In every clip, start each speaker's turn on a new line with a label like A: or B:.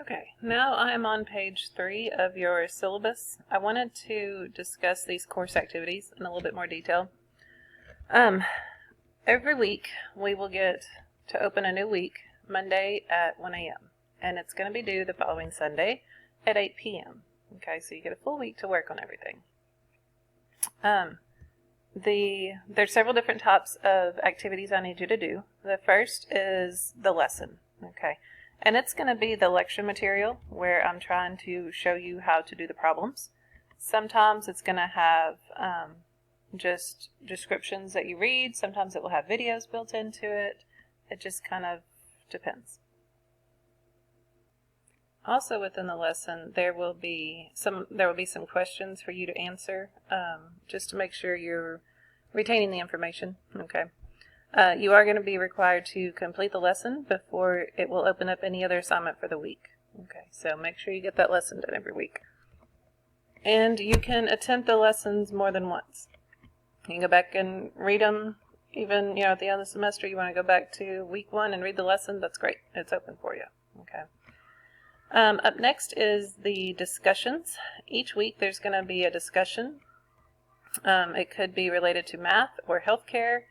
A: Okay, now I'm on page 3 of your syllabus. I wanted to discuss these course activities in a little bit more detail. Every week we will get to open a new week Monday at 1 a.m. and it's going to be due the following Sunday at 8 p.m. Okay, so you get a full week to work on everything. There's several different types of activities I need you to do. The first is the lesson, okay? And it's going to be the lecture material where I'm trying to show you how to do the problems. Sometimes it's going to have just descriptions that you read. Sometimes it will have videos built into it. It just kind of depends. Also within the lesson, there will be some questions for you to answer, just to make sure you're retaining the information. Okay. You are going to be required to complete the lesson before it will open up any other assignment for the week. Okay, so make sure you get that lesson done every week. And you can attempt the lessons more than once. You can go back and read them, even at the end of the semester you want to go back to week 1 and read the lesson, that's great. It's open for you. Okay. Up next is the discussions. Each week there's going to be a discussion. It could be related to math or healthcare,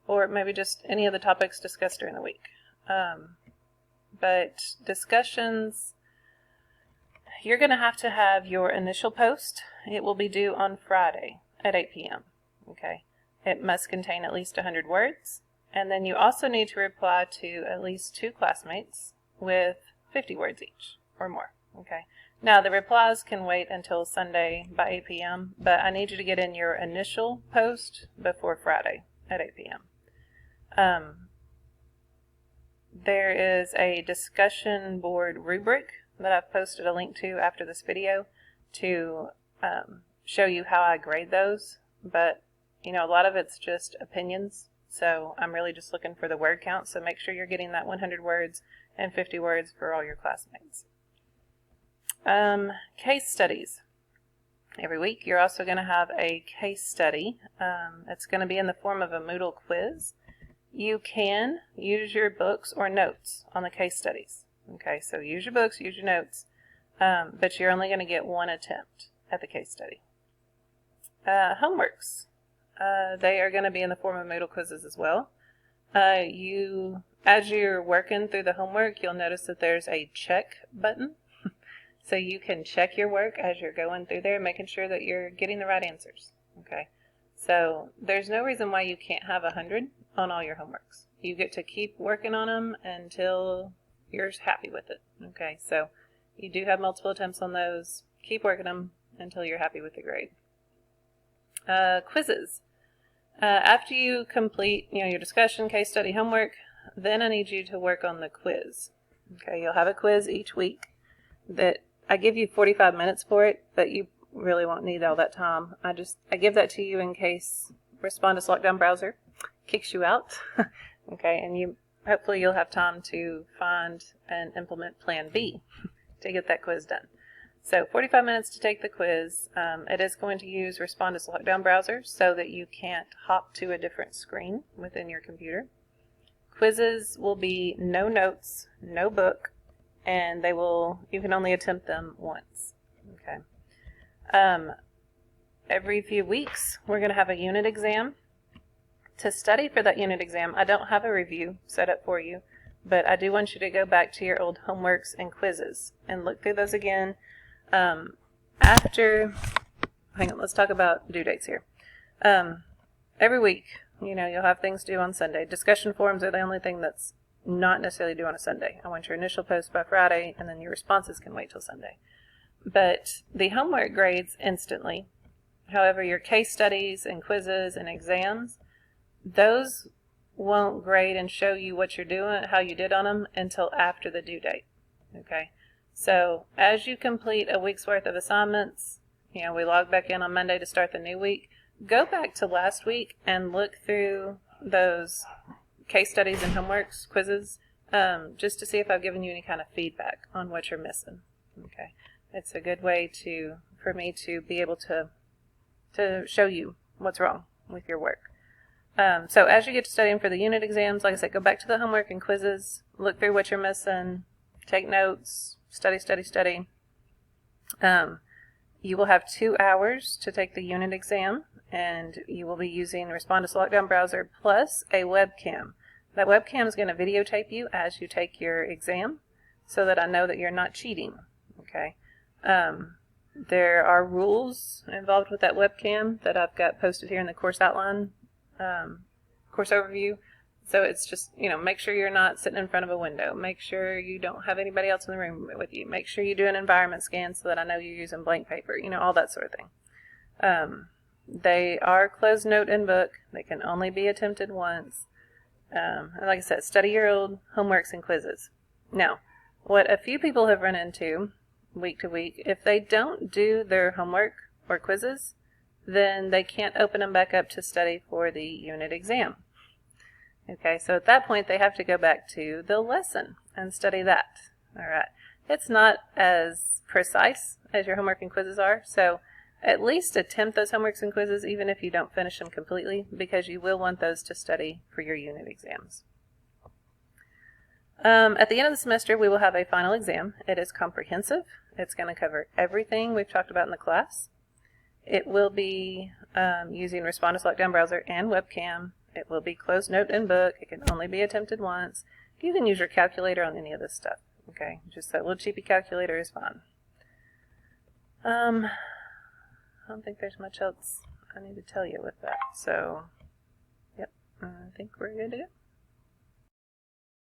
A: or maybe just any of the topics discussed during the week. But discussions, you're going to have your initial post. It will be due on Friday at 8 p.m. Okay. It must contain at least 100 words. And then you also need to reply to at least 2 classmates with 50 words each or more. Okay. Now the replies can wait until Sunday by 8 p.m., but I need you to get in your initial post before Friday at 8 p.m. There is a discussion board rubric that I've posted a link to after this video to show you how I grade those, but a lot of it's just opinions, so I'm really just looking for the word count, so make sure you're getting that 100 words and 50 words for all your classmates. Case studies. Every week you're also going to have a case study. It's going to be in the form of a Moodle quiz. You can use your books or notes on the case studies. Okay, so use your books, use your notes, but you're only going to get 1 attempt at the case study. Homeworks. They are going to be in the form of Moodle quizzes as well. As you're working through the homework, you'll notice that there's a check button. So you can check your work as you're going through there, making sure that you're getting the right answers. Okay. So there's no reason why you can't have 100 on all your homeworks. You get to keep working on them until you're happy with it. Okay. So you do have multiple attempts on those. Keep working them until you're happy with the grade. Quizzes. After you complete, your discussion, case study, homework, then I need you to work on the quiz. Okay. You'll have a quiz each week that I give you 45 minutes for it, but you really won't need all that time. I give that to you in case Respondus Lockdown Browser kicks you out. Okay, and hopefully you'll have time to find and implement Plan B to get that quiz done. So 45 minutes to take the quiz. It is going to use Respondus Lockdown Browser so that you can't hop to a different screen within your computer. Quizzes will be no notes, no book, and you can only attempt them once. Okay. Every few weeks, we're going to have a unit exam. To study for that unit exam, I don't have a review set up for you, but I do want you to go back to your old homeworks and quizzes and look through those again. Hang on, let's talk about due dates here. Every week, you'll have things due on Sunday. Discussion forums are the only thing that's not necessarily due on a Sunday. I want your initial post by Friday, and then your responses can wait till Sunday. But the homework grades instantly. However, your case studies and quizzes and exams, those won't grade and show you what you're doing, how you did on them, until after the due date. Okay? So as you complete a week's worth of assignments, we log back in on Monday to start the new week, go back to last week and look through those case studies and homeworks, quizzes, just to see if I've given you any kind of feedback on what you're missing. Okay, it's a good way for me to be able to show you what's wrong with your work. So as you get to studying for the unit exams, like I said, go back to the homework and quizzes, look through what you're missing, take notes, study, study, study. You will have 2 hours to take the unit exam, and you will be using Respondus Lockdown Browser plus a webcam. That webcam is going to videotape you as you take your exam so that I know that you're not cheating. Okay. There are rules involved with that webcam that I've got posted here in the course outline, course overview. So it's just, make sure you're not sitting in front of a window. Make sure you don't have anybody else in the room with you. Make sure you do an environment scan so that I know you're using blank paper, all that sort of thing. They are closed note in book. They can only be attempted once. And like I said, study your old homeworks and quizzes. Now, what a few people have run into week to week, if they don't do their homework or quizzes, then they can't open them back up to study for the unit exam. Okay, so at that point they have to go back to the lesson and study that. All right, it's not as precise as your homework and quizzes are, so at least attempt those homeworks and quizzes even if you don't finish them completely, because you will want those to study for your unit exams. At the end of the semester we will have a final exam. It is comprehensive. It's going to cover everything we've talked about in the class. It will be using Respondus Lockdown Browser and webcam. It will be closed note in book. It can only be attempted once. You can use your calculator on any of this stuff. Okay, just that little cheapy calculator is fine. I don't think there's much else I need to tell you with that. So, yep, I think we're good to go.